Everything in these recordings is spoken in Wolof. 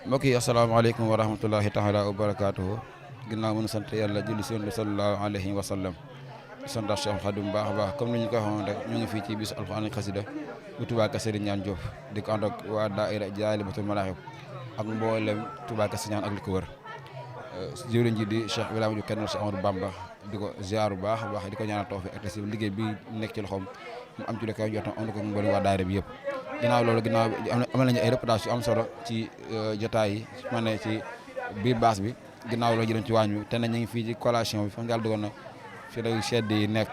mbokk yi asalaamaaleykum wa rahmatullahi taala wa barakaatuhu ginnaaw mën a sant yàlla julli si yonent bi sallallahu alayhi wa sallam di sant Cheikh Khadim bu baax a baax comme ni ñu ko waxoon rek ñu ngi fii ci bisu alxuraan ak xasida bu Touba Kër Serigne Niane Diop di ko ànd ak waa daaira Jaalibatul Maraaxib ak mboolem Touba Kër Serigne Niane ak li ko wër jëwriñ ji di Cheikh Ibrahima Diop kennal Cheikh Amadou Bamba di ko ziar bu baax a baax di ko ñaanal tawfiq ak tasiir liggéey bi nekk ci loxoom mu am ci lu koy jotam ànd ko mboolem waa daaira bi yëpp ginnaaw loolu ginnaaw amal nañu ay reportage yu am solo ci jotaay yi su ma nee ci biir baas bi ginnaaw loolu jëloon ci waañ bi te ne ñu ngi fii ci collation bi fa yàlla dogal na fi lay sedd yi nekk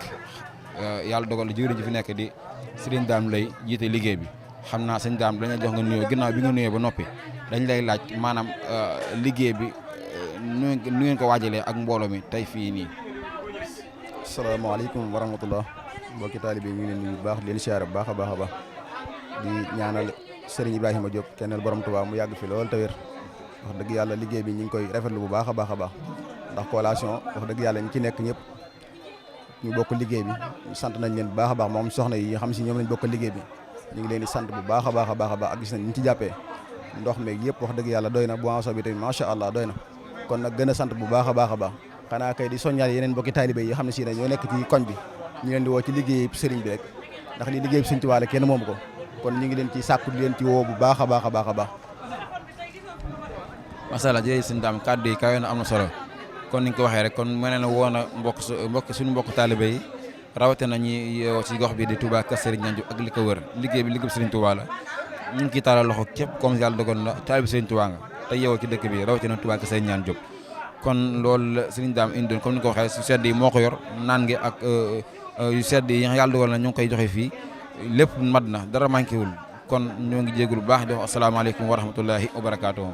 yàlla dogal na jëwriñ ji fi nekk di Serigne Dame lay jiite liggéey bi xam naa sëñ Dame dañu jox nga nuyoo ginnaaw bi nga nuyoo ba noppi dañ lay laaj maanaam liggéey bi nu ngeen ko waajalee ak mbooloo mi tey fii nii. asalaamaaleykum wa rahmatullah mbokki taalibe ñu ngi leen nuyu bu baax di leen siyaare bu baax a baax a baax di ñaanal Serigne Ibrahima Diop kennal borom Touba mu yàgg fi lool te wér wax dëgg yàlla liggéey bi ñu ngi koy rafetlu bu baax a baax a baax ndax collation wax dëgg yàlla ñi ci nekk ñëpp ñu bokk liggéey bi sant nañ leen bu baax a baax moom soxna yi xam si ñoom lañ bokk liggéey bi ñu ngi leen di sant bu baax a baax a baax a baax ak gis nañ ñu ci jàppee ndox meeg yëpp wax dëgg yàlla doy na boisson bi tamit macha allah doy na kon nag gën a sant bu baax a baax a baax xanaa kay di soññaat yeneen bokki taalibe yi xam ne si ne ñoo nekk ci koñ bi ñu leen di woo ci liggéey sëriñ bi rek ndax lii liggéey bi Sëriñ Tuubaa la kenn moomu ko kon ñu ngi leen ci sàkku di leen ci woo bu baax a baax a baax a baax. macha allah jërëjëf sëñ Dame kàddu yi kawe na am na solo kon ni nga ko waxee rek kon mel na woon na suñu mbokk taalibe yi rawatina ñi yeewoo ci gox bi di Touba Kër Serigne Niane Diop ak li ko wër liggéey bi liggéey Serigne Touba la ñu ngi ciy taalal loxo képp comme yàlla dogal na taalibe Serigne Touba nga te yeewoo ci dëkk bi rawatina Touba Kër Serigne Niane Diop kon loolu la Serigne Dame indi comme ni nga ko waxee su sedd yi moo ko yor naan gi ak yu sedd yi yàlla dogal na ñu ngi koy joxe fii lépp mat na dara manqué wul kon ñoo ngi jégalu bu baax di wax asalaamaaleykum wa rahmatullahi wa barakaatuhu